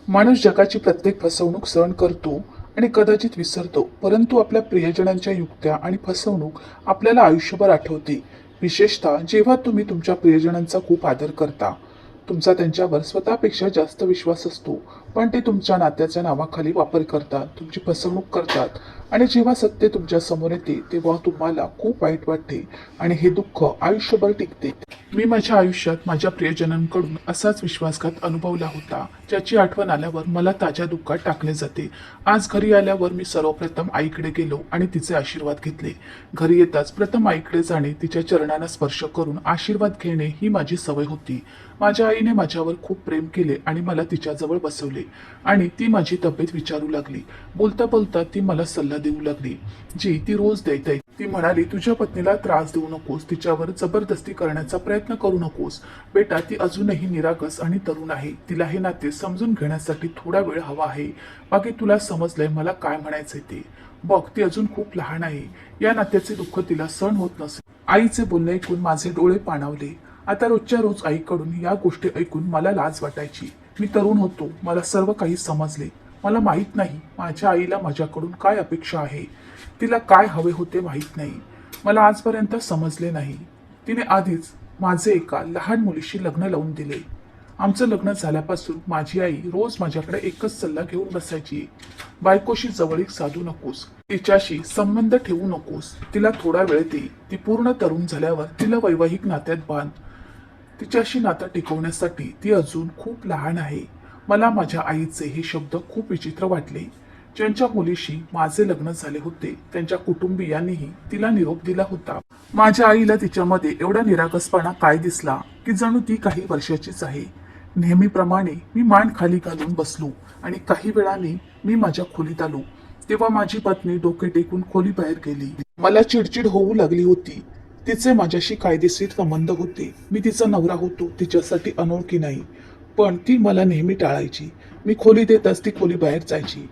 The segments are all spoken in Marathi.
माणूस जगाची प्रत्येक फसवणूक सहन करतो आणि कदाचित विसरतो, परंतु आपल्या प्रियजनांच्या युक्त्या आणि फसवणूक आपल्याला आयुष्यभर आठवते. विशेषतः जेव्हा तुम्ही तुमच्या प्रियजनांचा खूप आदर करता. तुमचा त्यांच्यावर स्वतःपेक्षा जास्त विश्वास असतो, पण ते तुमच्या नात्याच्या नावाखाली वापर करतात, तुमची फसवणूक करतात. आणि जेव्हा सत्य तुमच्या समोर येते तेव्हा तुम्हाला खूप वाईट वाटते आणि हे दुःख आयुष्यभर टिकते. मी माझ्या आयुष्यात माझ्या प्रियजनांकडून असाच विश्वासघात अनुभवला होता, ज्याची आठवण आल्यावर मला ताज्या दुःखात टाकले जाते. आज घरी आल्यावर मी सर्वप्रथम आईकडे गेलो आणि तिचे आशीर्वाद घेतले. घरी येताच प्रथम आईकडे जाणे, तिच्या चरणांना स्पर्श करून आशीर्वाद घेणे ही माझी सवय होती. माझ्या आईने माझ्यावर खूप प्रेम केले आणि मला तिच्याजवळ बसवले आणि ती माझी तब्येत विचारू लागली. बोलता बोलता ती मला सल्ला देऊ लागली, जी ती रोज देते. ती म्हणाली, तुझ्या पत्नीला त्रास देऊ नकोस, तिच्यावर जबरदस्ती करण्याचा प्रयत्न करू नकोस. बेटा, ती अजूनही निरागस आणि तरुण आहे. तिला हे नाते समजून घेण्यासाठी थोडा वेळ हवा आहे. बाकी तुला समजलंय मला काय म्हणायचंय ते. बघ, ती अजून खूप लहान आहे. या नात्याचे दुःख तिला सहन होत नसेल. आईचे बोलणे ऐकून माझे डोळे पाणावले. आता रोजच्या रोज आईकडून या गोष्टी ऐकून मला लाज वाटायची. मी तरुण होतो, मला सर्व काही समजले. मला माहित नाही माझ्या आईला माझ्याकडून काय अपेक्षा आहे. तिला काय हवे होते माहित नाही. मला आजपर्यंत समजले नाही. तिने आधीच माझे एका लहान मुलीशी लग्न लावून दिले. आमचं लग्न झाल्यापासून माझी आई रोज माझ्याकडे एकच सल्ला घेऊन बसायची, बायकोशी जवळीक साधू नकोस, तिच्याशी संबंध ठेवू नकोस, तिला थोडा वेळ दे, ती पूर्ण तरुण झाल्यावर तिला वैवाहिक नात्यात बांध, तिच्याशी नातं टिकवण्यासाठी ती अजून खूप लहान आहे. मला माझ्या आईचे हे शब्द खूप विचित्र वाटले. ज्यांच्या मुलीशी माझे लग्न झाले होते त्यांच्या कुटुंबियांनीही तिला निरोप दिला होता. माझ्या आईला तिच्यामध्ये एवढा निरागसपणा काय दिसला की जणू ती काही वर्षाचीच आहे. नेहमीप्रमाणे मी मान खाली घालून बसलो आणि काही वेळाने मी माझ्या खोलीत आलो. तेव्हा माझी पत्नी डोके टेकून खोलीबाहेर गेली. मला चिडचिड होऊ लागली होती. तिचे माझ्याशी कायदेशीर संबंध होते. मी तिचा नवरा होतो, तिच्यासाठी अनोळखी नाही. पण ती मला नेहमी टाळायची. मी खोलीत येताच ती खोली बाहेर जायची.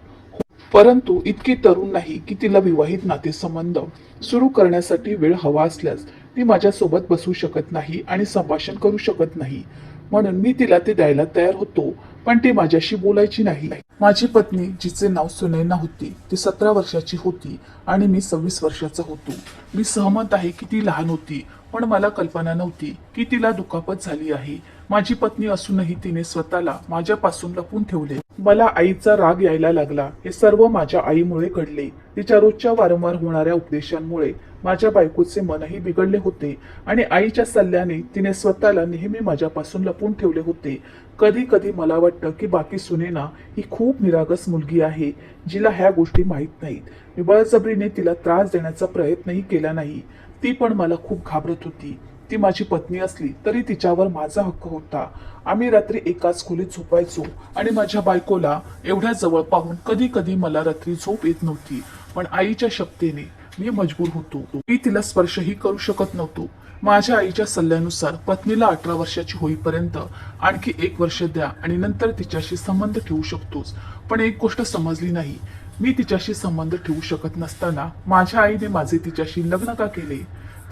परंतु इतकी तरुण नाही की तिला विवाहित नातेसंबंध सुरू करण्यासाठी वेळ हवा असल्यास ती माझ्यासोबत बसू शकत नाही आणि संभाषण करू शकत नाही. म्हणून मी तिला ते द्यायला तयार होतो, पण ती माझ्याशी बोलायची नाही. माझी पत्नी, जिचे नाव सुनैना होती, ती 17 वर्षाची होती आणि मी 26 वर्षाचा होतो. मी सहमत आहे की ती लहान होती, पण मला कल्पना नव्हती की तिला दुखापत झाली आहे. माझी पत्नी असूनही तिने स्वतःला माझ्यापासून लपून ठेवले. मला आईचा राग यायला लागला. हे सर्व माझ्या आईमुळे घडले. तिच्या रोजच्या वारंवार होणाऱ्या उपदेशांमुळे माझ्या बायकोचे मनही बिघडले होते आणि आईच्या सल्ल्याने तिने स्वतःला नेहमी माझ्यापासून लपून ठेवले होते. कधी कधी मला वाटतं की बाकी सुनैना ही खूप निरागस मुलगी आहे, जिला ह्या गोष्टी माहीत नाहीत. मी बळजबरीने तिला त्रास देण्याचा प्रयत्नही केला नाही. ती पण मला खूप घाबरत होती. ती माझी पत्नी असली तरी तिच्यावर माझा हक्क होता. आम्ही रात्री एकाच खोलीत झोपायचो आणि माझ्या बायकोला एवढ्या जवळ पाहून कधी कधी मला रात्री झोप येत नव्हती. पण आईच्या शक्तीने मी मजबूर होतो. मी तिला स्पर्शही करू शकत नव्हतो. माझ्या आईच्या सल्ल्यानुसार पत्नीला 18 वर्षाची होईपर्यंत आणखी 1 वर्ष द्या आणि नंतर तिच्याशी संबंध ठेवू शकतोस. पण एक गोष्ट समजली नाही, मी तिच्याशी संबंध ठेवू शकत नसताना माझ्या आईने माझे तिच्याशी लग्न का केले?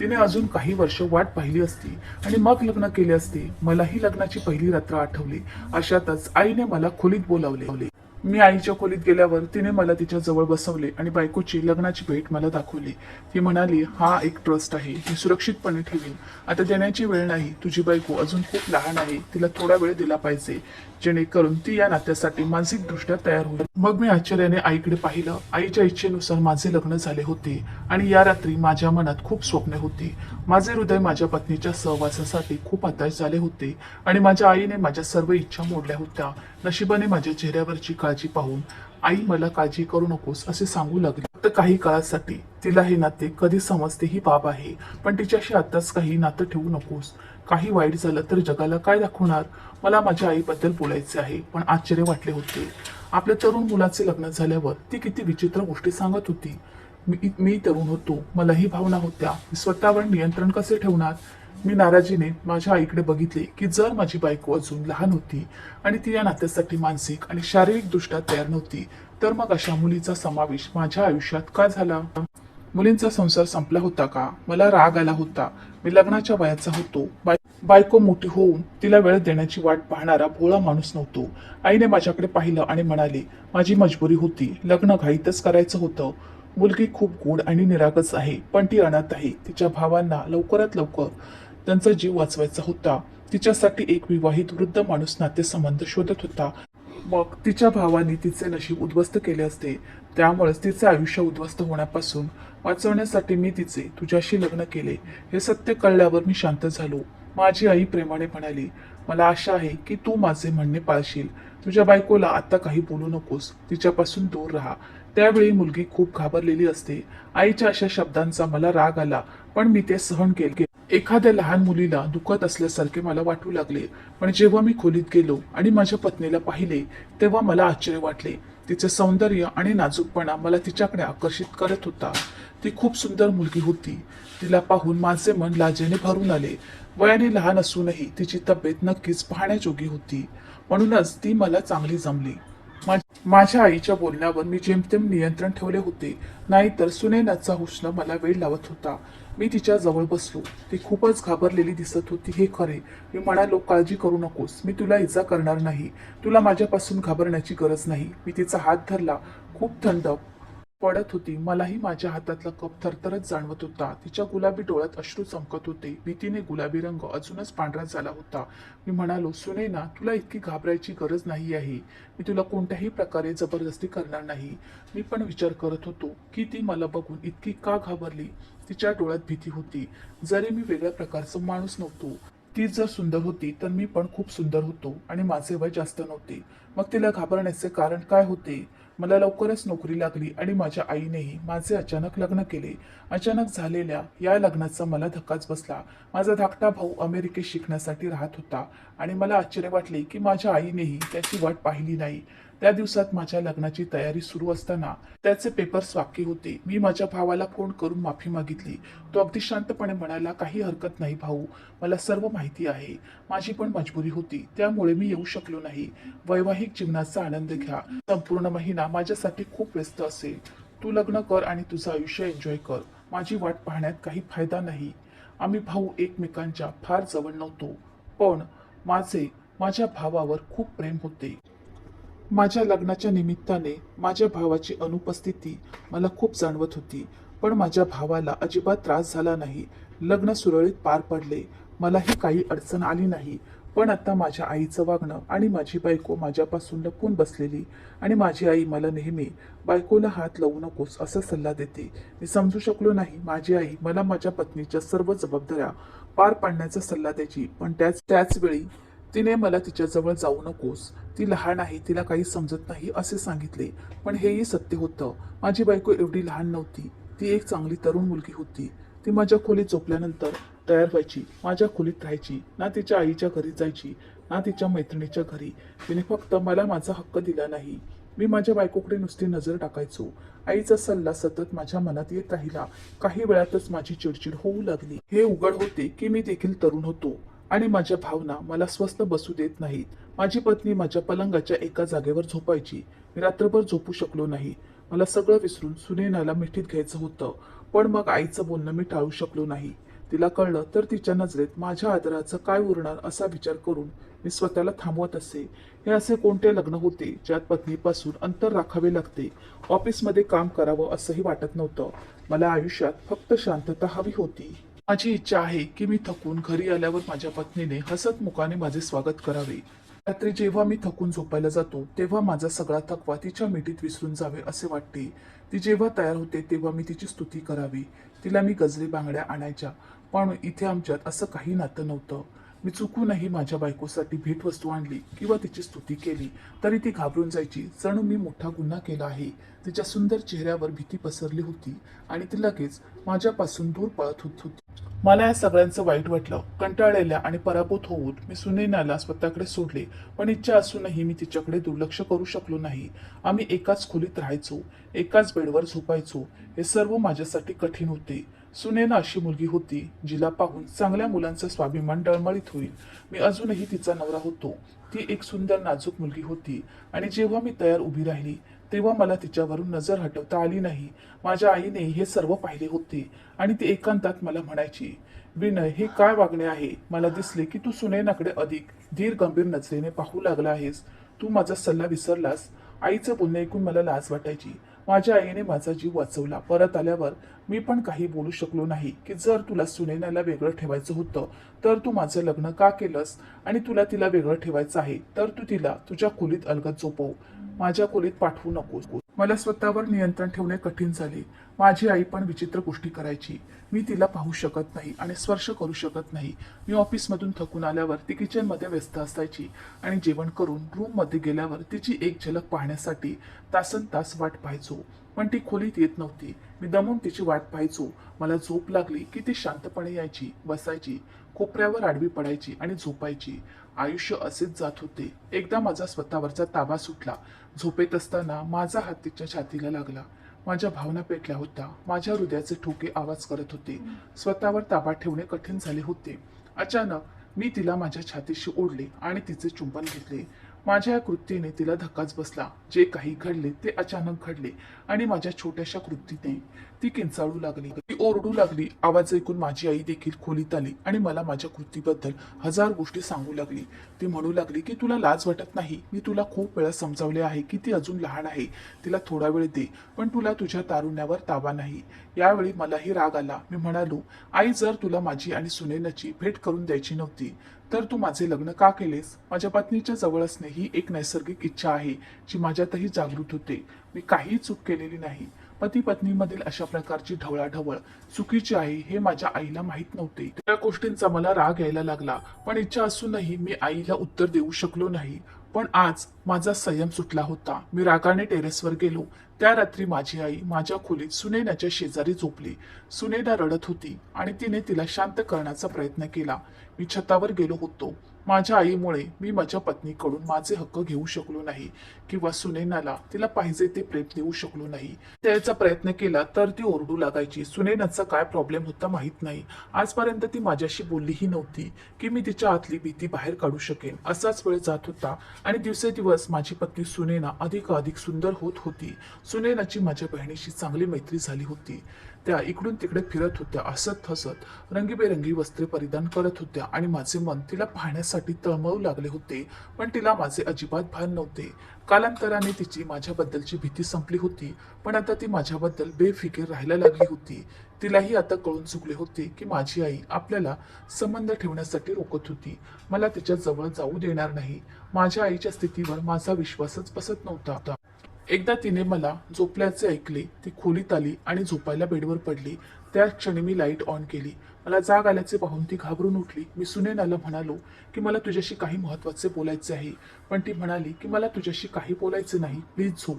तिने अजून काही वर्ष वाट पाहिली असती आणि मग लग्न केले असते. मलाही लग्नाची पहिली रात्र आठवली. अशातच आईने मला खोलीत बोलावले. मी आईच्या खोलीत गेल्यावर तिने मला तिच्या जवळ बसवले आणि बायकोची लग्नाची भेट मला दाखवली. ती म्हणाली, हा एक ट्रस्ट आहे, मी सुरक्षितपणे ठेवीन. आता देण्याची वेळ नाही. तुझी बायको अजून खूप लहान आहे, तिला थोडा वेळ दिला पाहिजे, जेणेकरून ती या नात्यासाठी मानसिकदृष्ट्या तयार होईल. मग मी आश्चर्याने आईकडे पाहिलं. आईच्या इच्छेनुसार माझे लग्न झाले होते आणि या रात्री माझ्या मनात खूप स्वप्ने होती. माझे हृदय माझ्या पत्नीच्या सहवासासाठी खूप हताश झाले होते आणि माझ्या आईने माझ्या सर्व इच्छा मोडल्या होत्या. नशिबाने माझ्या चेहऱ्यावरची काळजी पाहून आई मला काळजी करू नकोस असे सांगू लागली. फक्त काही काळासाठी. तिला हे नाते कधी समजते ही बाब आहे, पण तिच्याशी आताच काही नातं ठेवू नकोस. काही वाईट झालं तर जगाला काय दाखवणार? मला माझ्या आईबद्दल बोलायचे आहे, पण आश्चर्य वाटले होते. आपल्या तरुण मुलाचे लग्न झाल्यावर ती किती विचित्र गोष्टी सांगत होती. मी तरुण होतो, मलाही भावना होत्या. मी स्वतःवर नियंत्रण कसे ठेवणार? मी नाराजीने माझ्या आईकडे बघितले की जर माझी बायको अजून लहान होती आणि ती या नात्यासाठी मानसिक आणि शारीरिक दृष्ट्या तयार नव्हती, तर मग अशा मुलीचा समावेश माझ्या आयुष्यात का झाला? मुलींचा संसार संपला होता का? मला राग आला होता. मी लग्नाच्या वयाचा होतो. बायको मोठी होऊन तिला वेळ देण्याची वाट पाहणारा भोळा माणूस नव्हतो. आईने माझ्याकडे पाहिलं आणि म्हणाली, माझी मजबुरी होती, लग्न घाईतच करायचं होतं. मुलगी खूप गोड आणि निरागस आहे, पण ती अनाथ आहे. तिच्या भावांना लवकरात लवकर त्यांचा जीव वाचवायचा होता. तिच्यासाठी एक विवाहित वृद्ध माणूस नातेसंबंध शोधत होता. मग तिच्या भावाने तिचे नशीब उद्ध्वस्त केले असते. त्यामुळेच तिचे आयुष्य उद्ध्वस्त होण्यापासून वाचवण्यासाठी मी तिचे तुझ्याशी लग्न केले. हे सत्य कळल्यावर मी शांत झालो. माझी आई प्रेमाने म्हणाली, मला आशा आहे की तू माझे म्हणणे पाळशील. तुझ्या बायकोला आता काही बोलू नकोस, तिच्यापासून दूर राहा. त्यावेळी मुलगी खूप घाबरलेली असते. आईच्या अशा शब्दांचा मला राग आला, पण मी ते सहन केले. एखाद्या लहान मुलीला दुखत असल्यासारखे मला वाटू लागले. पण जेव्हा मी खोलीत गेलो आणि माझ्या पत्नीला पाहिले, तेव्हा मला आश्चर्य वाटले. तिचे सौंदर्य आणि नाजूकपणा मला तिच्याकडे आकर्षित करत होता. ती खूप सुंदर मुलगी होती. तिला पाहून माझे मन लाजेने भरून आले. वयाने लहान असूनही तिची तब्येत नक्कीच पाहण्याजोगी होती. म्हणूनच ती मला चांगली जमली. माझ्या आईच्या बोलण्यावर मी जेमतेम नियंत्रण ठेवले होते, नाहीतर सुनैनाचा हुस्न मला वेळ लावत होता. मी तिच्या जवळ बसलो. ती खूपच घाबरलेली दिसत होती, हे खरे. मी म्हणालो, काळजी करू नकोस, मी तुला इजा करणार नाही. तुला माझ्यापासून घाबरण्याची गरज नाही. मी तिचा हात धरला. खूप थंड पडत होती. मलाही माझ्या हातातला कप थरथरत जाणवत होता. तिच्या गुलाबी डोळ्यात अश्रू चमकत होते. भीतीने गुलाबी रंग अजूनच पांढरा झाला होता. मी म्हणालो, सुनैना, तुला इतकी घाबरायची गरज नाही आहे. मी तुला कोणत्याही प्रकारे जबरदस्ती करणार नाही. मी पण विचार करत होतो की ती मला बघून इतकी का घाबरली. तिच्या डोळ्यात भीती होती. जरी मी वेगळ्या प्रकारचा माणूस नव्हतो, ती जर सुंदर होती तर मी पण खूप सुंदर होतो आणि माझे वय जास्त नव्हते. मग तिला घाबरण्याचे कारण काय होते? मला लवकरच नोकरी लागली आणि माझ्या आईनेही माझे अचानक लग्न केले. अचानक झालेल्या या लग्नाचा मला धक्काच बसला. माझा धाकटा भाऊ अमेरिकेत शिकण्यासाठी राहत होता आणि मला आश्चर्य वाटले की माझ्या आईनेही त्याची वाट पाहिली नाही. त्या दिवसात माझ्या लग्नाची तयारी सुरू असताना त्याचे पेपर्स बाकी होते. मी माझ्या भावाला फोन करून माफी मागितली. तो अगदी शांतपणे म्हणाला, काही हरकत नाही भाऊ, मला सर्व माहिती आहे. माझी पण मजबुरी होती, त्यामुळे मी येऊ शकलो नाही. वैवाहिक जीवनाचा आनंद घ्या. संपूर्ण महिना माझ्यासाठी खूप व्यस्त असेल. तू लग्न कर आणि तुझं आयुष्य एन्जॉय कर. माझी वाट पाहण्यात काही फायदा नाही. आम्ही भाऊ एकमेकांच्या फार जवळ नव्हतो, पण माझ्या भावावर खूप प्रेम होते. माझ्या लग्नाच्या निमित्ताने माझ्या भावाची अनुपस्थिती मला खूप जाणवत होती, पण माझ्या भावाला अजिबात त्रास झाला नाही. लग्न सुरळीत पार पडले. मलाही काही अडचण आली नाही. पण आता माझ्या आईचं वागणं आणि माझी बायको माझ्यापासून लपून बसलेली आणि माझी आई मला नेहमी बायकोला हात लावू नकोस असा सल्ला देते. मी समजू शकलो नाही. माझी आई मला माझ्या पत्नीच्या सर्व जबाबदाऱ्या पार पाडण्याचा सल्ला द्यायची, पण त्याच वेळी तिने मला तिच्याजवळ जाऊ नकोस, ती लहान आहे, तिला काही समजत नाही असे सांगितले. पण हेही सत्य होतं. माझी बायको एवढी लहान नव्हती. ती एक चांगली तरुण मुलगी होती. ती माझ्या खोलीत झोपल्यानंतर तयार व्हायची, माझ्या खोलीत राहायची, ना तिच्या आईच्या घरी जायची ना तिच्या मैत्रिणीच्या घरी. तिने फक्त मला माझा हक्क दिला नाही. मी माझ्या बायकोकडे नुसती नजर टाकायचो. आईचा सल्ला सतत माझ्या मनात येत राहिला. काही वेळातच माझी चिडचिड होऊ लागली. हे उघड होते की मी देखील तरुण होतो आणि माझ्या भावना मला स्वस्थ बसू देत नाहीत. माझी पत्नी माझ्या पलंगाच्या एका जागेवर झोपायची. मी रात्रभर झोपू शकलो नाही. मला सगळं विसरून सुनैनाला मिठीत घ्यायचं होतं, पण मग आईचं बोलणं मी टाळू शकलो नाही. तिला कळलं तर तिच्या नजरेत माझ्या आदराचं काय उरणार असा विचार करून मी स्वतःला थांबवत असे. हे असे कोणते लग्न होते ज्यात पत्नीपासून अंतर राखावे लागते? ऑफिसमध्ये काम करावं असंही वाटत नव्हतं. मला आयुष्यात फक्त शांतता हवी होती. माझी इच्छा आहे की मी थकून घरी आल्यावर माझ्या पत्नीने हसत मुखाने माझे स्वागत करावे. रात्री जेव्हा मी थकून झोपायला जातो तेव्हा माझा सगळा थकवा तिच्या मिठीत विसरून जावे असे वाटते. ती जेव्हा तयार होते तेव्हा मी तिची स्तुती करावी. तिला मी गजरी बांगड्या आणायच्या. पण इथे आमच्यात असं काही नातं नव्हतं. मी चुकूनही माझ्या बायकोसाठी भेटवस्तू आणली किंवा तिची स्तुती केली तरी ती घाबरून जायची, जणू मी मोठा गुन्हा केला आहे. तिच्या सुंदर चेहऱ्यावर भीती पसरली होती आणि ती लगेच माझ्यापासून दूर पळत होती. मला या सगळ्यांचं वाईट वाटलं. कंटाळलेल्या आणि पराभूत होऊन मी सुनैनाला स्वतःकडे सोडले, पण इच्छा असूनही मी तिच्याकडे दुर्लक्ष करू शकलो नाही. आम्ही एकाच खोलीत राहायचो, एकाच बेडवर झोपायचो. हे सर्व माझ्यासाठी कठीण होते. सुनैना अशी मुलगी होती जिला पाहून चांगल्या मुलांचा स्वाभिमान डळमळीत होईल. मी अजूनही तिचा नवरा होतो. ती एक सुंदर नाजूक मुलगी होती आणि जेव्हा मी तयार उभी राहिली तेव्हा मला तिच्यावरून नजर हटवता आली नाही. माझ्या आईने हे सर्व पाहिले होते आणि ती एकांतात मला म्हणायची, विनय, हे काय वागणे आहे? मला दिसले की तू सुनैनाकडे अधिक धीर गंभीर नजरेने पाहू लागला आहेस. तू माझा सल्ला विसरलास. आईचं बोलणं ऐकून मला लाज वाटायची. माझ्या आईने माझा जीव वाचवला. परत आल्यावर मी पण काही बोलू शकलो नाही की जर तुला सुनैनाला वेगळं ठेवायचं होतं तर तू माझं लग्न का केलंस, आणि तुला तिला वेगळं ठेवायचं आहे तर तू तिला तुझ्या खोलीत अलगद झोपव. माझ्या खोलीत पाठवू नकोस. मला स्वतःवर नियंत्रण ठेवणे कठीण झाले. माझी आई पण विचित्र गोष्टी करायची. मी तिला पाहू शकत नाही आणि स्पर्श करू शकत नाही. मी ऑफिसमधून थकून आल्यावर ती किचनमध्ये व्यस्त असायची आणि जेवण करून रूममध्ये गेल्यावर तिची एक झलक पाहण्यासाठी तासन तास वाट पाहायचो. पण ती खोलीत येत नव्हती. मी दमून तिची वाट पाहायचो. मला झोप लागली की ती शांतपणे यायची, बसायची, कोपऱ्यावर आडवी पडायची आणि झोपायची. आयुष्य असेच जात होते. एकदा माझा स्वतःवरचा ताबा सुटला. झोपेत असताना माझा हात तिच्या छातीला लागला. माझ्या भावना पेटल्या होत्या. माझ्या हृदयाचे ठोके आवाज करत होते. स्वतःवर ताबा ठेवणे कठीण झाले होते. अचानक मी तिला माझ्या छातीशी ओढले आणि तिचे चुंबन घेतले. माझ्या या कृतीने तिला धक्काच बसला. जे काही घडले ते अचानक घडले आणि माझ्या छोट्याशा कृतीने ती किंचाळू लागली, ती ओरडू लागली. आवाज ऐकून माझी आई देखील खोलीत आली आणि मला माझ्या कृतीबद्दल हजार गोष्टी सांगू लागली. ती म्हणू लागली की तुला लाज वाटत नाही. मी तुला खूप वेळा समजावले आहे की ती अजून लहान आहे, तिला थोडा वेळ दे, पण तुला तुझ्या तारुण्यावर ताबा नाही. यावेळी मलाही राग आला. मी म्हणालो, आई, जर तुला माझी आणि सुनैनाची भेट करून द्यायची नव्हती तर तू माझे लग्न का केलेस? माझ्या पत्नीच्या जवळ असणे ही एक नैसर्गिक इच्छा आहे जी माझ्यातही जागृत होते. मी काहीही चूक केलेली नाही. पती पत्नीमधील अशा प्रकारची ढवळाढवळ चुकीची आहे हे माझ्या आईला माहीत नव्हते. त्या गोष्टींचा मला राग यायला लागला. पण इच्छा असूनही मी आईला उत्तर देऊ शकलो नाही. पण आज माझा संयम सुटला होता. मी रागाने टेरेसवर गेलो. त्या रात्री माझी आई माझ्या खोलीत सुनैनाच्या शेजारी झोपली. सुनैना रडत होती आणि तिने तिला शांत करण्याचा प्रयत्न केला. मी छतावर गेलो होतो. माझ्या आईमुळे मी माझ्या पत्नीकडून माझे हक्क घेऊ शकलो नाही किंवा सुनैनाला तिला पाहिजे ते प्रेम देऊ शकलो नाही. त्याचा प्रयत्न केला तर ती ओरडू लागायची. सुनैनाचा काय प्रॉब्लेम होता माहित नाही. आजपर्यंत ती माझ्याशी बोललीही नव्हती की मी तिच्या आतली भीती बाहेर काढू शकेन. असाच वेळ जात होता आणि दिवसेदिवस माझी पत्नी सुनैना अधिक सुंदर होत होती. सुनैनाची माझ्या बहिणीशी चांगली मैत्री झाली होती. त्या इकडून तिकडे फिरत होत्या, हसत हसत रंगीबेरंगी वस्त्रे परिधान करत होत्या आणि माझे मन तिला पाहण्यासाठी तळमळू लागले होते. पण तिला माझे अजिबात भान नव्हते. कालांतराने तिची माझ्याबद्दलची भीती संपली होती, पण आता ती माझ्याबद्दल बेफिकीर राहायला लागली होती. तिलाही आता कळून चुकले होते की माझी आई आपल्याला संबंध ठेवण्यासाठी रोखत होती. मला तिच्या जवळ जाऊ देणार नाही. माझ्या आईच्या स्थितीवर माझा विश्वासच बसत नव्हता. एकदा तिने मला झोपल्याचे ऐकले. ती खोलीत आली आणि झोपायला बेडवर पडली. त्याच क्षणी मी लाईट ऑन केली. मला जाग आल्याचे पाहून ती घाबरून उठली. मी सुनैनाला म्हणालो की मला तुझ्याशी काही महत्वाचे बोलायचे आहे. पण ती म्हणाली की मला तुझ्याशी काही बोलायचे नाही, प्लीज झोप.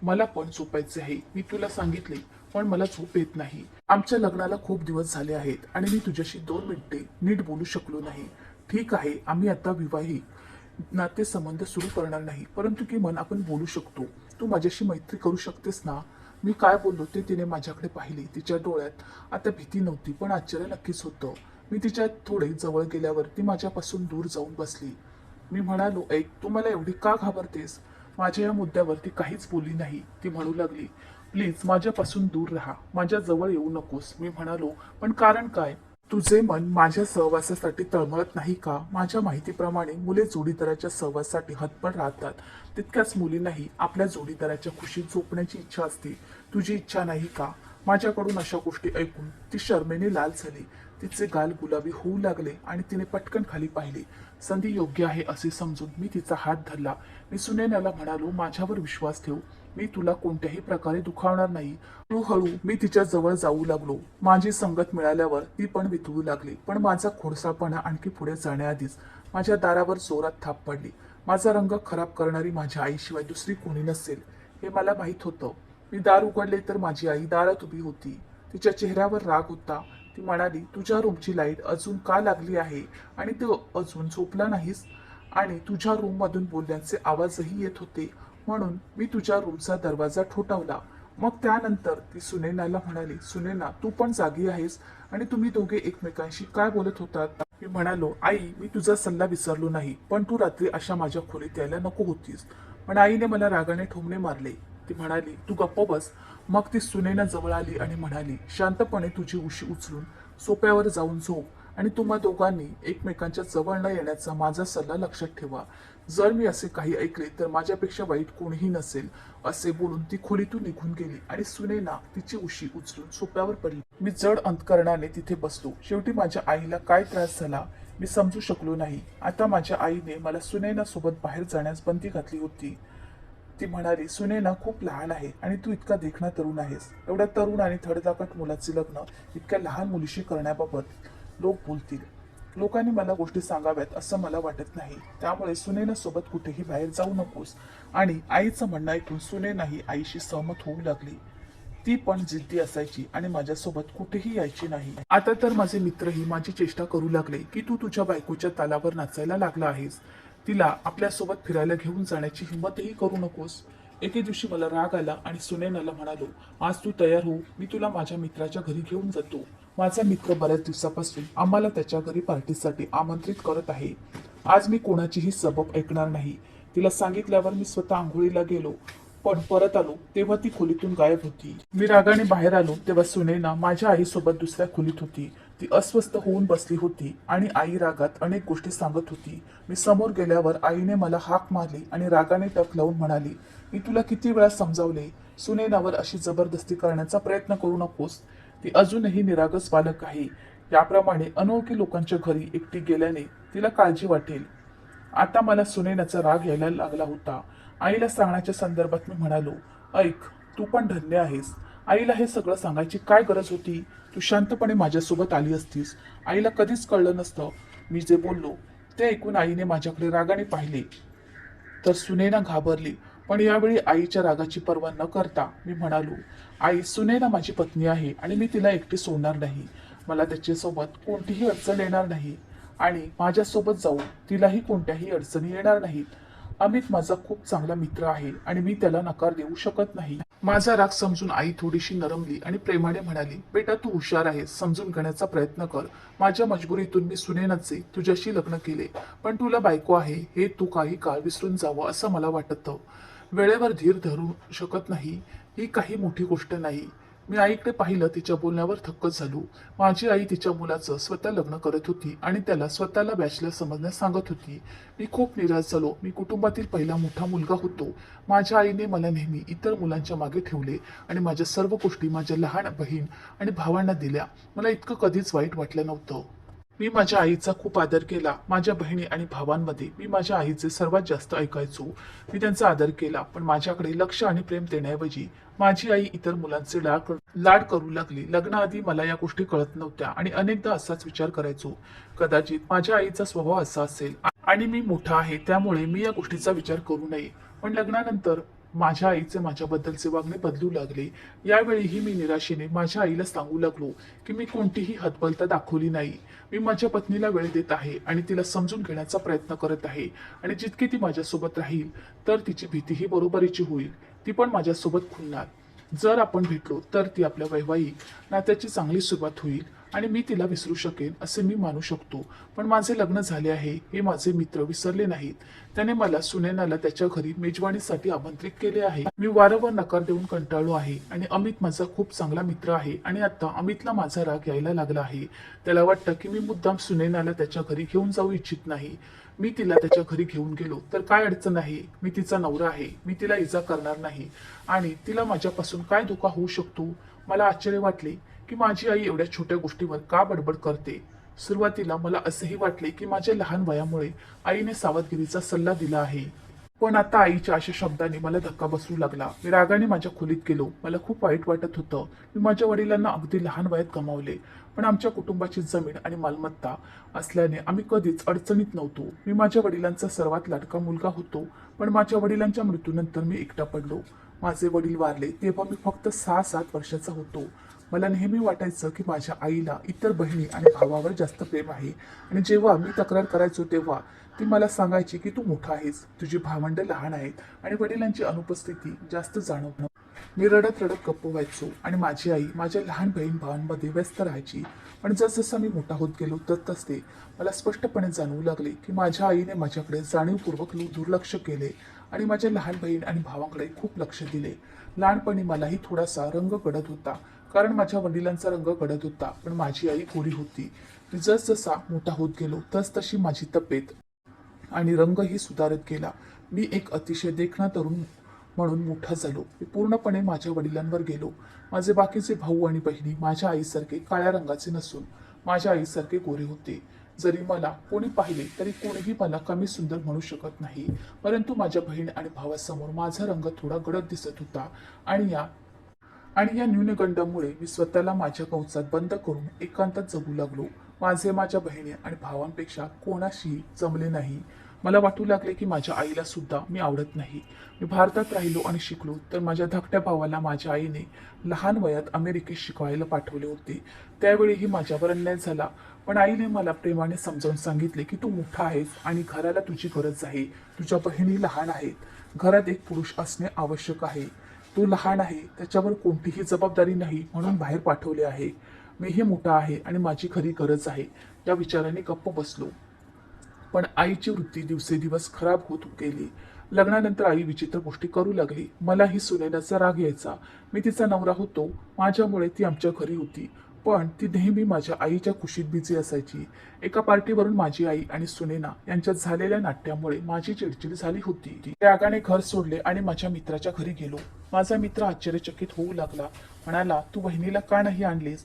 मला पण झोपायचे आहे. मी तुला सांगितले, पण मला झोप येत नाही. आमच्या लग्नाला खूप दिवस झाले आहेत आणि मी तुझ्याशी 2 मिनिटे नीट बोलू शकलो नाही. ठीक आहे, आम्ही आता विवाहित नातेसंबंध सुरू करणार नाही, परंतु किमान आपण बोलू शकतो. तू माझ्याशी मैत्री करू शकतेस ना? मी काय बोललो ते तिने माझ्याकडे पाहिले. तिच्या डोळ्यात आता भीती नव्हती, पण आश्चर्य नक्कीच होतं. मी तिच्या थोडे जवळ गेल्यावर ती माझ्यापासून दूर जाऊन बसली. मी म्हणालो, ऐक, तू मला एवढी का घाबरतेस? माझ्या या मुद्द्यावर ती काहीच बोलली नाही. ती म्हणू लागली, प्लीज माझ्यापासून दूर राहा, माझ्या जवळ येऊ नकोस. मी म्हणालो, पण कारण काय? तुझे मन माझ्या सहवासासाठी तळमळत नाही का? माझ्या माहितीप्रमाणे मुले जोडीदाराच्या सहवासासाठी हतबल राहतात. तितक्याच मुलींनाही आपल्या जोडीदाराच्या खुशीत झोपण्याची इच्छा असते. तुझी इच्छा नाही का? माझ्याकडून अशा गोष्टी ऐकून ती शरमेने लाल झाली. तिचे गाल गुलाबी होऊ लागले आणि तिने पटकन खाली पाहिले. संधी योग्य आहे असे समजून मी तिचा हात धरला. मी सुनैनाला म्हणालो, माझ्यावर विश्वास ठेव, मी तुला कोणत्याही प्रकारे दुखावणार नाही. हळूहळू मी तिच्या जवळ जाऊ लागलो. माझी संगत मिळाल्यावर ती पण वितळू लागली. पण माझा खोडसाळपणा आणखी पुढे जाण्याआधीच माझ्या दारावर जोरात थाप पडली. माझा रंग खराब करणारी माझ्या आईशिवाय दुसरी कोणी नसेल हे मला माहीत होतं. मी दार उघडले तर माझी आई दारात उभी होती. तिच्या चेहऱ्यावर राग होता. ती म्हणाली, तुझ्या रूमची लाईट अजून का लागली आहे आणि तू अजून झोपला नाहीस? आणि तुझ्या रूममधून बोलण्याचे आवाजही येत होते, म्हणून मी तुझ्या रूमचा दरवाजा ठोठावला. मग त्यानंतर ती सुनैनाला म्हणाली, सुनैना, तू पण जागी आहेस आणि तुम्ही दोघे एकमेकांशी काय बोलत होतात? मी म्हणालो, आई, मी तुझा सल्ला विसरलो नाही, पण तू रात्री अशा माझ्या खोलीत यायला नको होतीस. पण आईने मला रागाने ठोमणे मारले. ती म्हणाली, तू गप्प बस. मग ती सुनैना जवळ आली आणि म्हणाली, शांतपणे तुझी उशी उचलून सोप्यावर जाऊन झोप आणि तुम्हा दोघांनी एकमेकांच्या जवळ न येण्याचा माझा सल्ला लक्षात ठेवा. जर मी असे काही ऐकले तर माझ्यापेक्षा वाईट कोणीही नसेल. असे बोलून ती खोलीतून निघून गेली आणि सुनेना तिची उशी उचलून सोप्यावर पडली. मी जड अंतकरणाने तिथे बसलो. शेवटी माझ्या आईला काय त्रास झाला मी समजू शकलो नाही. आता माझ्या आईने मला सुनैना सोबत बाहेर जाण्यास बंदी घातली होती. ती म्हणाली, सुनैना खूप लहान आहे आणि तू इतका देखणा तरुण आहेस. एवढ्या तरुण आणि धडधाकट मुलाचे लग्न इतक्या लहान मुलीशी करण्याबाबत लोक बोलतील. लोकांनी मला गोष्टी सांगाव्यात असं मला वाटत नाही. त्यामुळे सुनैना सोबत कुठेही बाहेर जाऊ नकोस. आणि आईचं म्हणणं ऐकून सुनैनाही आईशी सहमत होऊ लागली. ती पण जिद्दी असायची आणि माझ्यासोबत कुठेही यायची नाही. आता तर माझे मित्रही माझी चेष्टा करू लागले की तू तुझ्या बायकोच्या तालावर नाचायला लागला आहेस. तिला आपल्यासोबत फिरायला घेऊन जाण्याची हिंमतही करू नकोस. एके दिवशी मला राग आला आणि सुनैनाला म्हणालो, आज तू तयार हो, मी तुला माझ्या मित्राच्या घरी घेऊन जातो. माझा मित्र बऱ्याच दिवसापासून आम्हाला त्याच्या घरी पार्टीसाठी आमंत्रित करत आहे. आज मी कोणाचीही सबब ऐकणार नाही. तिला सांगितल्यावर मी स्वतः आंघोळीला गेलो. पण परत आलो तेव्हा ती खोलीतून गायब होती. मी रागाने बाहेर आलो तेव्हा सुनैना माझ्या आईसोबत दुसऱ्या खोलीत होती. ती अस्वस्थ होऊन बसली होती आणि आई रागात अनेक गोष्टी सांगत होती. मी समोर गेल्यावर आईने मला हाक मारली आणि रागाने टक लावून म्हणाली, मी तुला किती वेळा समजावले, सुनैनावर अशी जबरदस्ती करण्याचा प्रयत्न करू नकोस. ती अजूनही निरागस बालक आहे. याप्रमाणे अनोळखी लोकांच्या घरी एकटी गेल्याने तिला काळजी वाटेल. आता मला सुनैनाचा राग यायला लागला होता. आईला सांगण्याच्या संदर्भात मी म्हणालो, ऐक, तू पण धन्य आहेस. आईला हे सगळं सांगायची काय गरज होती? तू शांतपणे माझ्यासोबत आली असतीस. आईला कधीच कळलं नसतं मी जे बोललो. ते ऐकून आईने माझ्याकडे रागाने पाहिले तर सुनैना घाबरली. पण यावेळी आईच्या रागाची पर्वा न करता मी म्हणालो, आई, सुनैना माझी पत्नी आहे आणि मी तिला एकटी सोडणार नाही. मला त्याच्यासोबत कोणतीही अडचण येणार नाही आणि माझ्यासोबत जाऊन तिलाही कोणत्याही अडचणी येणार नाहीत. अमित माझा खूप चांगला मित्र आहे आणि मी त्याला नकार देऊ शकत नाही. माझा राग समजून आई थोडीशी नरमली आणि प्रेमाने म्हणाली, बेटा तू हुशार आहेस, समजून घेण्याचा प्रयत्न कर. माझ्या मजबुरीतून मी सुनैनाचे तुझ्याशी लग्न केले, पण तुला बायको आहे हे तू काही काळ विसरून जावं असं मला वाटतं. वेळेवर धीर धरू शकत नाही ही काही मोठी गोष्ट नाही. मी आईकडे पाहिलं, तिच्या बोलण्यावर थक्कच झालो. माझी आई तिच्या मुलाचं स्वतः लग्न करत होती आणि त्याला स्वतःला बॅचलर समजण्यास सांगत होती. मी खूप निराश झालो. मी कुटुंबातील पहिला मोठा मुलगा होतो. माझ्या आईने मला नेहमी इतर मुलांच्या मागे ठेवले आणि माझ्या सर्व गोष्टी माझ्या लहान बहीण आणि भावांना दिल्या. मला इतकं कधीच वाईट वाटलं नव्हतं. मी माझ्या आईचा खूप आदर केला. माझ्या बहिणी आणि भावांमध्ये मी माझ्या आईचे सर्वात जास्त ऐकायचो. मी त्यांचा आदर केला, पण माझ्याकडे लक्ष आणि प्रेम देण्याऐवजी माझी आई इतर मुलांचे लाड करू लागली. लग्नाआधी मला या गोष्टी कळत नव्हत्या आणि अनेकदा असाच विचार करायचो, कदाचित माझ्या आईचा स्वभाव असा असेल आणि मी मोठा आहे त्यामुळे मी या गोष्टीचा विचार करू नये. पण लग्नानंतर माझ्या आईचे माझ्याबद्दलचे वागणे बदलू लागले. यावेळीही मी निराशेने माझ्या आईला सांगू लागलो की मी कोणतीही हतबलता दाखवली नाही. मी माझ्या पत्नीला वेळ देत आहे आणि तिला समजून घेण्याचा प्रयत्न करत आहे आणि जितकी ती माझ्यासोबत राहील तर तिची भीतीही बरोबरीची होईल. ती पण माझ्यासोबत खुलणार. जर आपण भेटलो तर ती आपल्या वैवाहिक नात्याची चांगली सुरुवात होईल आणि मी तिला विसरू शकेन असे मी मानू शकतो. पण माझे लग्न झाले आहे हे माझे मित्र विसरले नाहीत. त्याने मला सुनैनाला त्याच्या घरी मेजवानीसाठी आमंत्रित केले आहे. मी वारंवार नकार देऊन कंटाळलो आहे आणि अमित माझा खूप चांगला मित्र आहे आणि आता अमितला माझा राग यायला लागला आहे. त्याला वाटतं की मी मुद्दाम सुनैनाला त्याच्या घरी घेऊन जाऊ इच्छित नाही. मी तिला त्याच्या घरी घेऊन गेलो तर काय अडचण आहे? मी तिचा नवरा आहे. मी तिला इजा करणार नाही आणि तिला माझ्यापासून काय धोका होऊ शकतो? मला आश्चर्य वाटले की माझी आई एवढ्या छोट्या गोष्टीवर का बडबड करते. सुरुवातीला मला असेही वाटले की माझ्या लहान वयामुळे आईने सावधगिरीचा सल्ला दिला आहे. पण आता आईच्या अशा शब्दांनी मला धक्का बसू लागला. मी रागाने माझ्या खोलीत गेलो. मला खूप वाईट वाटत होतं. मी माझ्या वडिलांना अगदी लहान वयात गमावले, पण आमच्या कुटुंबाची जमीन आणि मालमत्ता असल्याने आम्ही कधीच अडचणीत नव्हतो. मी माझ्या वडिलांचा सर्वात लाडका मुलगा होतो, पण माझ्या वडिलांच्या मृत्यूनंतर मी एकटा पडलो. माझे वडील वारले तेव्हा मी फक्त 6-7 वर्षाचा होतो. मला नेहमी वाटायचं की माझ्या आईला इतर बहिणी आणि भावावर जास्त प्रेम आहे आणि जेव्हा मी तक्रार करायचो तेव्हा ती मला सांगायची की तू मोठा आहेस, तुझी भावंड लहान आहेत आणि वडिलांची अनुपस्थिती जास्त जाणवणं. मी रडत रडत गप्प व्हायचो आणि माझी आई माझ्या लहान बहीण भावांमध्ये व्यस्त राहायची. पण जसजसा मी मोठा होत गेलो तसतसे मला स्पष्टपणे जाणवू लागले की माझ्या आईने माझ्याकडे जाणीवपूर्वक दुर्लक्ष केले आणि माझ्या लहान बहीण आणि भावांकडे खूप लक्ष दिले. लहानपणी मलाही थोडासा रंग गडद होता, कारण माझ्या वडिलांचा रंग गडद होता, पण माझी आई गोरी होती. मी जसजसा मोठा होत गेलो तसतशी माझी तब्येत आणि रंगही सुधारत गेला. मी एक अतिशय देखणा तरुण म्हणून मोठा झालो. मी पूर्णपणे माझ्या वडिलांवर गेलो. माझे बाकीचे भाऊ आणि बहिणी माझ्या आईसारखे काळ्या रंगाचे नसून माझ्या आईसारखे गोरे होते. जरी मला कोणी पाहिले तरी कोणीही मला कमी सुंदर म्हणू शकत नाही. परंतु माझ्या बहीण आणि भावासमोर माझा रंग थोडा गडद दिसत होता आणि या न्यूनगंडामुळे मी स्वतःला माझ्या कवचात बंद करून एकांतात जगू लागलो. माझे माझ्या बहिणी आणि भावांपेक्षा कोणाशीही जमले नाही. मला वाटू लागले की माझ्या आईला सुद्धा मी आवडत नाही. मी भारतात राहिलो आणि शिकलो तर माझ्या धाकट्या भावाला माझ्या आईने लहान वयात अमेरिकेत शिकवायला पाठवले होते. त्यावेळीही माझ्यावर अन्याय झाला, पण आईने मला प्रेमाने समजावून सांगितले की तू मोठा आहेस आणि घराला तुझी गरज आहे. तुझ्या बहिणी लहान आहेत. घरात एक पुरुष असणे आवश्यक आहे. तू लहान आहे, त्याच्यावर कोणतीही जबाबदारी नाही म्हणून बाहेर पाठवले आहे. मीही मोठा आहे आणि माझी खरी गरज आहे. या विचाराने गप्प बसलो. पण आईची वृत्ती दिवसेदिवस खराब होत गेली. लग्नानंतर आई विचित्र गोष्टी करू लागली. मलाही सुनैनाचा राग यायचा. मी तिचा नवरा होतो, माझ्यामुळे ती आमच्या घरी होती, पण ती नेहमी माझ्या आईच्या खुशीत बिझी असायची. एका पार्टीवरून माझी आई आणि सुनैना यांच्यात झालेल्या नाट्यामुळे माझी चिडचिड झाली होती. रागाने घर सोडले आणि माझ्या मित्राच्या घरी गेलो. माझा मित्र आश्चर्यचकित होऊ लागला. म्हणाला, तू बहिणीला का नाही आणलीस?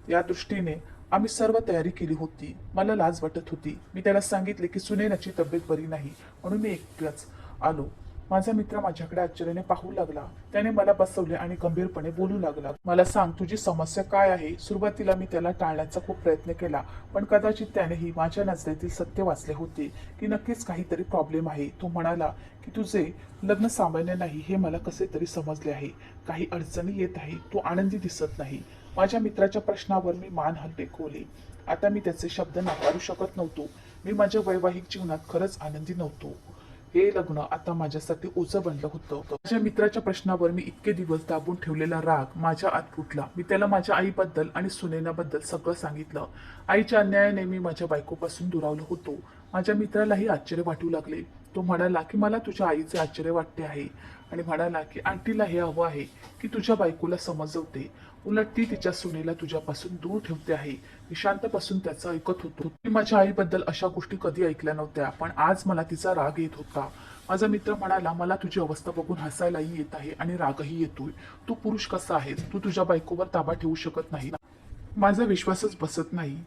या दृष्टीने आम्ही सर्व तयारी केली होती. मला लाज वाटत होती. मी त्याला सांगितले की सुनैनाची तब्येत बरी नाही म्हणून मी एकटाच आलो. माझा मित्र माझ्याकडे आश्चर्याने पाहू लागला. त्याने मला बसवले आणि गंभीरपणे बोलू लागला. मला सांग, तुझी समस्या काय आहे? सुरुवातीला मी त्याला टाळण्याचा खूप प्रयत्न केला, पण कदाचित त्यानेही माझ्या नजरेतील सत्य वाचले होते की नक्कीच काहीतरी प्रॉब्लेम आहे. तो म्हणाला की तुझे लग्न सामान्य नाही हे मला कसे तरी समजले आहे. काही अडचणी येत आहे. तू आनंदी दिसत नाही. माझ्या मित्राच्या प्रश्नावर मी मान टेकवली. आता मी त्याचे शब्द नाकारू शकत नव्हतो. मी माझ्या वैवाहिक जीवनात खरंच आनंदी नव्हतो. हे लग्न आता माझ्यासाठी ओझं बनलं होतं. माझ्या मित्राच्या प्रश्नावर मी इतके दिवस दाबून ठेवलेला राग माझ्या आत फुटला. मी त्याला माझ्या आईबद्दल आणि सुनैनाबद्दल सगळं सांगितलं. आईच्या अन्यायाने मी माझ्या बायकोपासून दुरावलो होतो. माझ्या मित्रालाही आश्चर्य वाटू लागले. तो म्हणाला की मला तुझ्या आईचे आश्चर्य वाटते आहे आणि म्हणाला की आंटीला हे हवं आहे की तुझ्या बायकोला समजवते. उलट ती तिच्या सुनेला तुझ्यापासून दूर ठेवते आहे. मी शांतपासून त्याचं ऐकत होतो. मी माझ्या आईबद्दल अशा गोष्टी कधी ऐकल्या नव्हत्या, पण आज मला तिचा राग येत होता. माझा मित्र म्हणाला, मला तुझी अवस्था बघून हसायलाही येत आहे आणि रागही येतोय. तू पुरुष कसा आहेस? तू तुझ्या बायकोवर ताबा ठेवू शकत नाही. माझा विश्वासच बसत नाही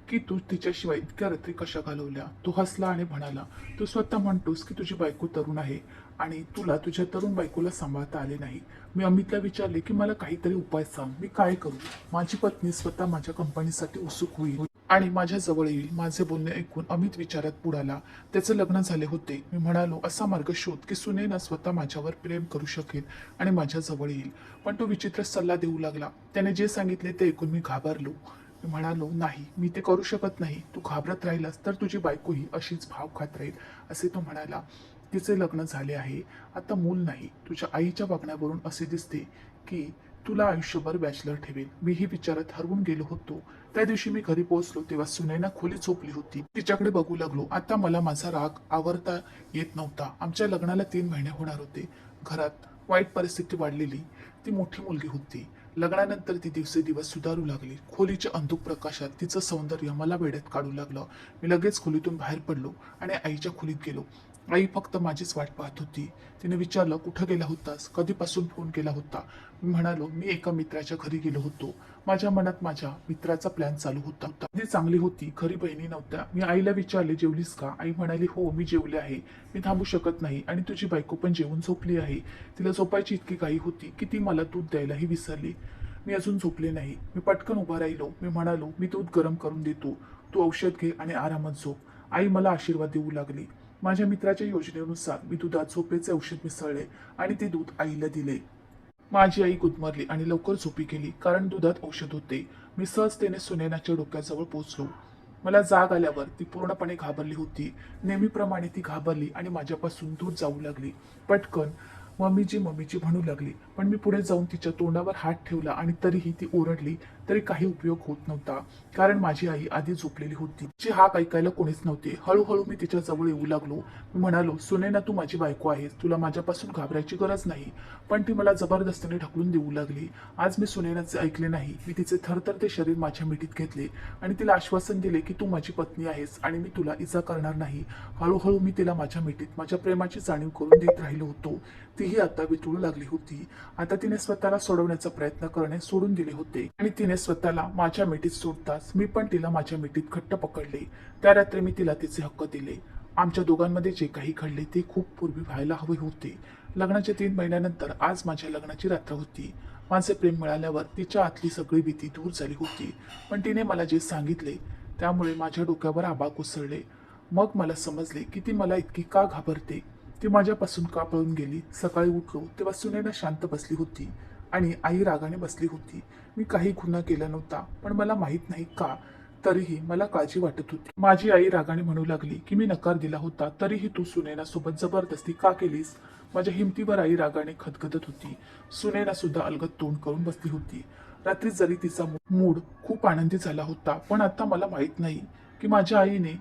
की तू तिच्याशिवाय इतक्या रात्री कशा घालवल्या. तो हसला आणि म्हणाला, तू स्वतः म्हणतोस की तुझी बायको तरुण आहे आणि तुला तुझ्या तरुण बायकोला सांभाळता आले नाही. मी अमितला विचारले की मला काहीतरी उपाय सांग, मी काय करू? माझी पत्नी स्वतः माझ्या कंपनीसाठी उत्सुक होईल आणि माझ्या जवळ येईल. माझे बोलणे ऐकून अमित विचारात बुडाला. त्याचं लग्न झाले होते. मी म्हणालो, असा मार्ग शोध की सुनैना स्वतः माझ्यावर प्रेम करू शकेल आणि माझ्या जवळ येईल. पण तो विचित्र सल्ला देऊ लागला. त्याने जे सांगितले ते ऐकून मी घाबरलो. मी म्हणालो, नाही, मी ते करू शकत नाही. तू घाबरत राहिलास तर तुझी बायकोही अशीच भाव खात राहील, असे तो म्हणाला. तिचे लग्न झाले आहे, आता मूल नाही. तुझ्या आईच्या वागण्यावरून असे दिसते की तुला आयुष्यभर बॅचलर ठेवेल. मीही विचारात हरवून गेलो होतो. त्या दिवशी मी घरी पोहोचलो तेव्हा सुनैना खोलीत झोपली होती. तिच्याकडे बघू लागलो. आता मला माझा राग आवरता येत नव्हता. आमच्या लग्नाला 3 महिने होणार होते. घरात वाईट परिस्थिती वाढलेली. ती मोठी मुलगी होती. लग्नानंतर ती दिवसेदिवस सुधारू लागली. खोलीच्या अंधुक प्रकाशात तिचं सौंदर्य मला वेड्यात काढू लागलं. मी लगेच खोलीतून बाहेर पडलो आणि आईच्या खोलीत गेलो. आई फक्त माझीच वाट पाहत होती. तिने विचारलं, कुठं गेला होतास? कधीपासून फोन केला होता? मी म्हणालो, मी एका मित्राच्या घरी गेलो होतो. माझ्या मनात माझ्या मित्राचा प्लॅन चालू होता. ती चांगली होती. घरी बहिणी नव्हत्या. मी आईला विचारले, जेवलीस का? आई म्हणाली, हो, मी जेवले आहे. मी थांबू शकत नाही आणि तुझी बायको पण जेवून झोपली आहे. तिला झोपायची इतकी घाई होती की ती मला दूध द्यायलाही विसरली. मी अजून झोपले नाही. मी पटकन उभा राहिलो. मी म्हणालो, मी दूध गरम करून देतो, तू औषध घे आणि आरामात झोप. आई मला आशीर्वाद देऊ लागली. माझ्या मित्राच्या योजनेनुसार मी दुधात झोपेचे औषध मिसळले आणि ते दूध आईला दिले. माझी आई गुदमरली आणि लवकर झोपी गेली, कारण दुधात औषध होते. मी सहजतेने सुनैनाच्या डोक्याजवळ पोहोचलो. मला जाग आल्यावर ती पूर्णपणे घाबरली होती. नेहमीप्रमाणे ती घाबरली आणि माझ्यापासून दूर जाऊ लागली. पटकन मम्मीजी मम्मीजी म्हणू लागली. पण मी पुढे जाऊन तिच्या तोंडावर हात ठेवला आणि तरीही ती ओरडली तरी काही उपयोग होत नव्हता, कारण माझी आई आधी झोपलेली होती. तिची हाक ऐकायला कोणीच नव्हते. हळूहळू मी तिच्या जवळ येऊ लागलो. मी म्हणालो, सुनैना, तू माझी बायको आहेस, तुला माझ्यापासून घाबरायची गरज नाही. पण ती मला जबरदस्तीने ढकलून देऊ लागली. आज मी सुनैनाचे ऐकले नाही. मी तिचे थरथरते शरीर माझ्या मिठीत घेतले आणि तिला आश्वासन दिले की तू माझी पत्नी आहेस आणि मी तुला इजा करणार नाही. हळूहळू मी तिला माझ्या मिठीत माझ्या प्रेमाची जाणीव करून देत राहिलो होतो. तीही आता वितळू लागली होती. आता तिने स्वतःला सोडवण्याचा प्रयत्न करणे सोडून दिले होते आणि तिने स्वतःला माझ्या मिठीत सोडताच मी पण तिला माझ्या मिठीत घट्ट पकडले. त्या रात्री मी तिला तिचे हक्क दिले. आमच्या दोघांमध्ये जे काही घडले ते खूप पूर्वी व्हायला हवे होते. लग्नाच्या 3 महिन्यानंतर आज माझ्या लग्नाची रात्र होती. माझे प्रेम मिळाल्यावर तिच्या आतली सगळी भीती दूर झाली होती. पण तिने मला जे सांगितले त्यामुळे माझ्या डोक्यावर आभाळ कोसळले. मग मला समजले की ती मला इतकी का घाबरते, ती माझ्यापासून का पळून गेली. सकाळी उठलो तेव्हा सुनैना शांत बसली होती आणि आई रागाने बसली होती. मी काही गुन्हा केला नव्हता, पण मला माहित नाही का तरीही मला काळजी वाटत होती. माझी आई रागाने म्हणू लागली की मी नकार दिला होता तरीही तू सुनैना सोबत जबरदस्ती का केलीस. माझ्या हिमतीवर आई रागाने खदखदत होती. सुनैना सुद्धा अलगद तोंड करून बसली होती. रात्री जरी तिचा मूड खूप आनंदी झाला होता, पण आता मला माहित नाही की माझ्या आईने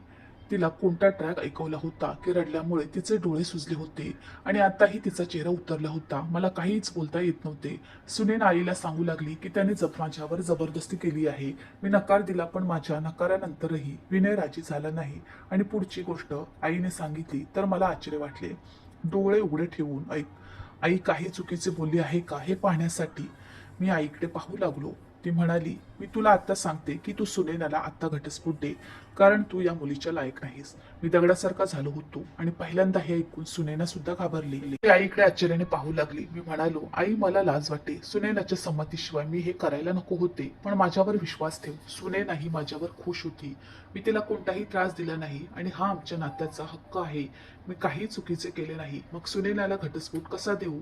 तिला कोणता ट्रॅक ऐकवला होता की रडल्यामुळे तिचे डोळे सुजले होते आणि आताही तिचा चेहरा उतरला होता. मला काहीच बोलता येत नव्हते. सुनैना आईला सांगू लागली की त्याने माझ्यावर जबरदस्ती केली आहे. मी नकार दिला, पण माझ्या नकारानंतरही विनय राजी झाला नाही आणि पुढची गोष्ट आईने सांगितली तर मला आश्चर्य वाटले. डोळे उघडे ठेवून आई काही चुकीचे बोलली आहे का हे पाहण्यासाठी मी आईकडे पाहू लागलो. ती म्हणाली, मी तुला आता सांगते की तू सुनैनाला आत्ता घटस्फोट दे, कारण तू या मुलीच्या लायक नाहीस. मी दगडासारखा झालो होतो आणि पहिल्यांदा हे ऐकून सुनैना सुद्धा घाबरली. ती आईकडे आश्चर्याने पाहू लागली. मी म्हणालो, आई मला लाज वाटते. सुनैनाच्या संमतीशिवाय मी हे करायला नको होते, पण माझ्यावर विश्वास ठेव. सुनैनाही माझ्यावर खुश होती. मी तिला कोणताही त्रास दिला नाही आणि हा आमच्या नात्याचा हक्क आहे. मी काही चुकीचे केले नाही. मग सुनैनाला घटस्फोट कसा देऊ.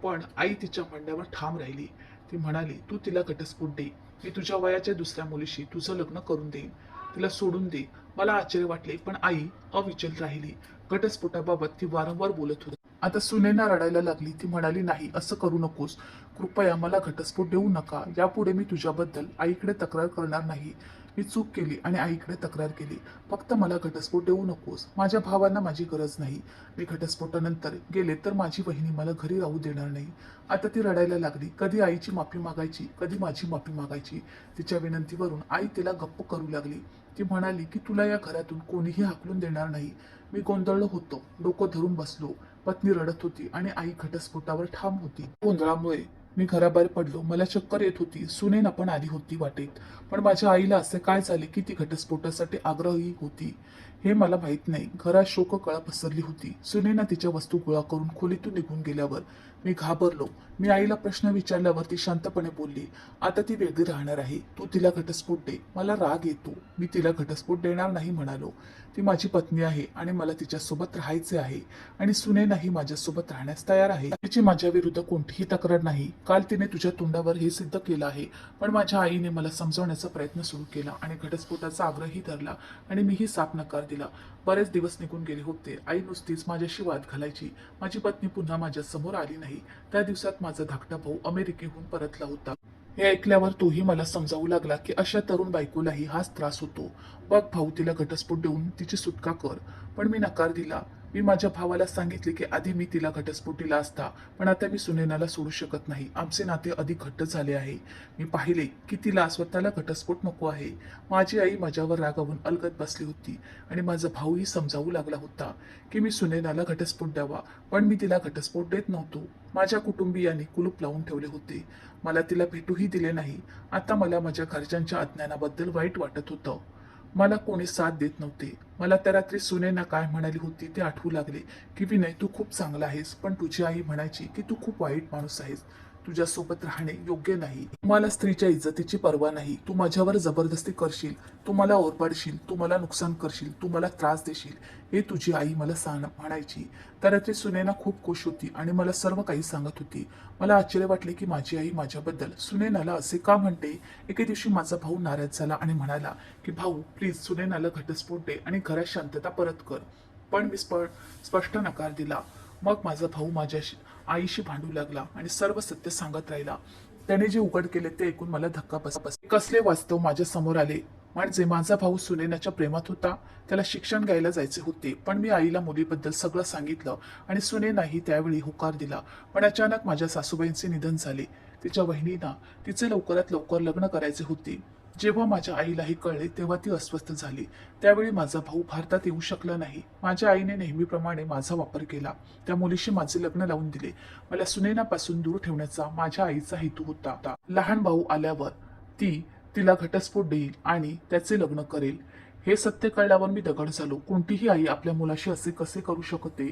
पण आई तिच्या म्हणण्यावर ठाम राहिली. ती म्हणाली, तू तिला घटस्फोट दे. मी तुझ्या वयाच्या दुसऱ्या मुलीशी तुझं लग्न करून देईन. तिला सोडून दे. मला आश्चर्य वाटले, पण आई अविचल राहिली. घटस्फोटाबाबत ती वारंवार बोलत होती. आता सुनैना रडायला लागली. ती म्हणाली, नाही, असं करू नकोस. कृपया मला घटस्फोट देऊ नका. यापुढे मी तुझ्याबद्दल आईकडे तक्रार करणार नाही. मी चूक केली आणि आईकडे तक्रार केली. फक्त मला घटस्फोट देऊ नकोस. माझ्या भावांना माझी गरज नाही. मी घटस्फोटानंतर गेले तर माझी बहिणी मला घरी राहू देणार नाही. आता ती रडायला लागली. कधी आईची माफी मागायची, कधी माझी माफी मागायची. तिच्या विनंतीवरून आई तिला गप्प करू लागली. ती म्हणाली की तुला या घरातून कोणीही हाकलून देणार नाही. मी गोंधळलो होतो. डोकं धरून बसलो. पत्नी रडत होती आणि आई घटस्फोटावर ठाम होती. गोंधळामुळे मी घराबाहेर पडलो. मला चक्कर येत होती. सुनैना पण आली होती वाटेत. पण माझ्या आईला असे काय झाले की ती घटस्फोटासाठी आग्रही होती हे मला माहित नाही. घरात शोककळा पसरली होती. सुनैना तिच्या वस्तू गोळा करून खोलीतून निघून गेल्यावर मी घाबरलो. मी आईला प्रश्न विचारल्यावर ती शांतपणे बोलली, आता ती वेगळी राहणार आहे. तू तिला घटस्फोट दे. मला राग येतो. मी तिला घटस्फोट देणार नाही म्हणालो. ती माझी पत्नी आहे आणि मला तिच्यासोबत राहायचे आहे आणि सुनैनाही माझ्यासोबत राहण्यास तयार आहे. तिची माझ्या विरुद्ध कोणतीही तक्रार नाही. काल तिने तुझ्या तोंडावर हे सिद्ध केलं आहे. पण माझ्या आईने मला समजवण्याचा प्रयत्न सुरू केला आणि घटस्फोटाचा आग्रही धरला आणि मीही साफ नकार दिला. बरेच दिवस निघून गेले होते. आई नुसतीच माझ्याशी वाद घालायची. माझी पत्नी पुन्हा माझ्या समोर आली नाही. त्या दिवसात माझा धाकटा भाऊ अमेरिकेहून परतला होता. हे ऐकल्यावर तोही मला समजावू लागला की अशा तरुण बायकोलाही हाच त्रास होतो. बघ भाऊ, तिला घटस्फोट देऊन तिची सुटका कर. पण मी नकार दिला. मी माझ्या भावाला सांगितले की आधी मी तिला घटस्फोट दिला असता, पण आता मी सुनैनाला सोडू शकत नाही. आमचे नाते अधिक घट्ट झाले आहे. मी पाहिले की तिला स्वतःला घटस्फोट नको आहे. माझी आई माझ्यावर रागावून अलगद बसली होती आणि माझा भाऊही समजावू लागला होता की मी सुनैनाला घटस्फोट द्यावा, पण मी तिला घटस्फोट देत नव्हतो. माझ्या कुटुंबियांनी कुलूप लावून ठेवले होते. मला तिला भेटूही दिले नाही. आता मला माझ्या घरच्यांच्या अज्ञानाबद्दल वाईट वाटत होतं. मला कोणी साथ देत नव्हते. मला त्या रात्री सुनैना काय म्हणाली होती ते आठवू लागले की विनय, तू खूप चांगला आहेस, पण तुझी आई म्हणायची की तू खूप वाईट माणूस आहेस. तुझ्यासोबत राहणे योग्य नाही. तुम्हाला स्त्रीच्या इज्जतीची पर्वा नाही. तू माझ्यावर जबरदस्ती करशील, तू मला ओरबाडशील, तू मला नुकसान करशील, तू मला त्रास देशील, हे तुझी आई मला म्हणायची. तर रात्री सुनैना खूप खुश होती आणि मला सर्व काही सांगत होती. मला आश्चर्य वाटले की माझी आई माझ्याबद्दल सुनैनाला असे का म्हणते. एके दिवशी माझा भाऊ नाराज झाला आणि म्हणाला की भाऊ, प्लीज सुनैनाला घटस्फोट दे आणि घरात शांतता परत कर. पण मी स्पष्ट नकार दिला. मग माझा भाऊ आईशी भांडू लागला आणि सर्व सत्य सांगत राहिला. त्याने जे उघड केले ते ऐकून मला धक्का बस कसले वास्तव माझ्या समोर आले. म्हणजे माझा भाऊ सुनैनाच्या प्रेमात होता. त्याला शिक्षण घ्यायला जायचे होते, पण मी आईला मुलीबद्दल सगळं सांगितलं आणि सुनैनाही त्यावेळी होकार दिला. पण अचानक माझ्या सासूबाईंचे निधन झाले. तिच्या बहिणींना तिचे लवकरात लवकर लग्न करायचे होते. जेव्हा माझ्या आईला हे कळले तेव्हा ती अस्वस्थ झाली. त्यावेळी माझा भाऊ भारतात येऊ शकला नाही. माझ्या आईने नेहमीप्रमाणे माझा वापर केला. त्या मुलीशी माझे लग्न लावून दिले. मला सुनैनापासून दूर ठेवण्याचा माझ्या आईचा हेतू होता. लहान भाऊ आल्यावर तिला घटस्फोट देईल आणि त्याचे लग्न करेल. हे सत्य कळल्यावर मी दगड झालो. कोणतीही आई आपल्या मुलाशी असे कसे करू शकते.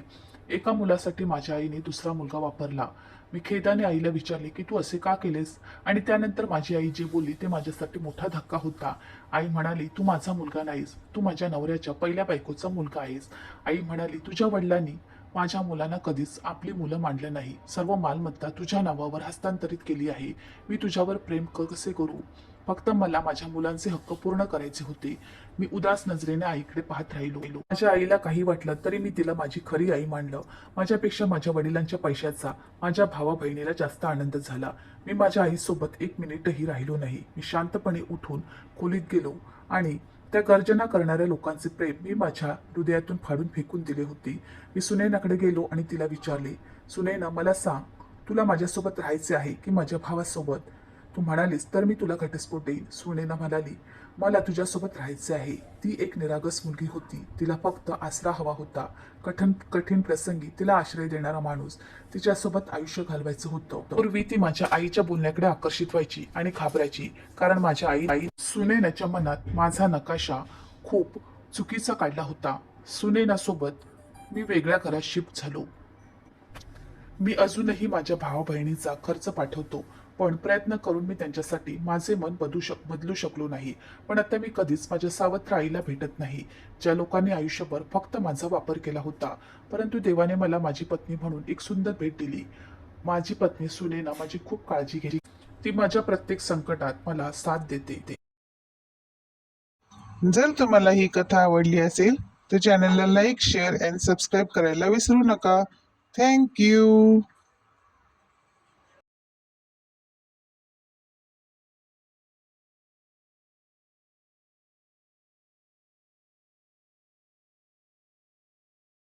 एका मुलासाठी माझ्या आईने दुसरा मुलगा वापरला. मी खेदाने आईला विचारले की तू असे का केलेस, आणि त्यानंतर माझी आई जे बोलली ते माझ्यासाठी मोठा धक्का होता. आई म्हणाली, तू माझा मुलगा नाहीस, तू माझ्या नवऱ्याच्या पहिल्या बायकोचा मुलगा आहेस. आई म्हणाली, तुझ्या वडिलांनी माझ्या मुलांना कधीच आपली मुलं मानलं नाही. सर्व मालमत्ता तुझ्या नावावर हस्तांतरित केली आहे. मी तुझ्यावर प्रेम कसे करू. फक्त मला माझ्या मुलांचे हक्क पूर्ण करायचे होते. मी उदास नजरेने आईकडे पाहत राहिलो. माझ्या आईला काही वाटलं तरी मी तिला माझी खरी आई मानलं. माझ्यापेक्षा माझ्या वडिलांच्या पैशाचा माझ्या भावा बहिणीला जास्त आनंद झाला. मी माझ्या आईसोबत एक मिनिटही राहिलो नाही. मी शांतपणे उठून खोलीत गेलो आणि त्या गर्जना करणाऱ्या लोकांचे प्रेम मी माझ्या हृदयातून फाडून फेकून दिले होते. मी सुनैनाकडे गेलो आणि तिला विचारले, सुनैना, मला सांग, तुला माझ्यासोबत राहायचे आहे की माझ्या भावासोबत. तू म्हणालीस तर मी तुला घटस्फोट देईन. सुनैना म्हणाली, मला तुझ्यासोबत राहायचे आहे. ती एक निरागस मुलगी होती. तिला फक्त आसरा हवा होता. कठीण प्रसंगी तिला आश्रय देणारा माणूस. तिच्यासोबत आयुष्य घालवायचं होतं. पूर्वी ती माझ्या आईच्या बोलण्याकडे आकर्षित व्हायची आणि घाबरायची, कारण माझ्या आई सुनैनाच्या मनात माझा नकाशा खूप चुकीचा काढला होता. सुनैनासोबत मी वेगळ्या घरात शिफ्ट झालो. मी अजूनही माझ्या भावा बहिणीचा खर्च पाठवतो, पण प्रयत्न करून मी त्यांच्यासाठी माझे मन बदलू शकलो नाही. पण आता मी कधीच माझ्या सावत्र आईला भेटत नाही, ज्या लोकांनी आयुष्यभर फक्त माझा वापर केला होता. परंतु देवाने मला माझी पत्नी म्हणून एक सुंदर भेट दिली. माझी पत्नी सुनैना माझी खूप काळजी घेतली. ती माझ्या प्रत्येक संकटात मला साथ देते. जर तुम्हाला ही कथा आवडली असेल तर चॅनलला लाईक, शेअर अँड सबस्क्राईब करायला विसरू नका. Thank you.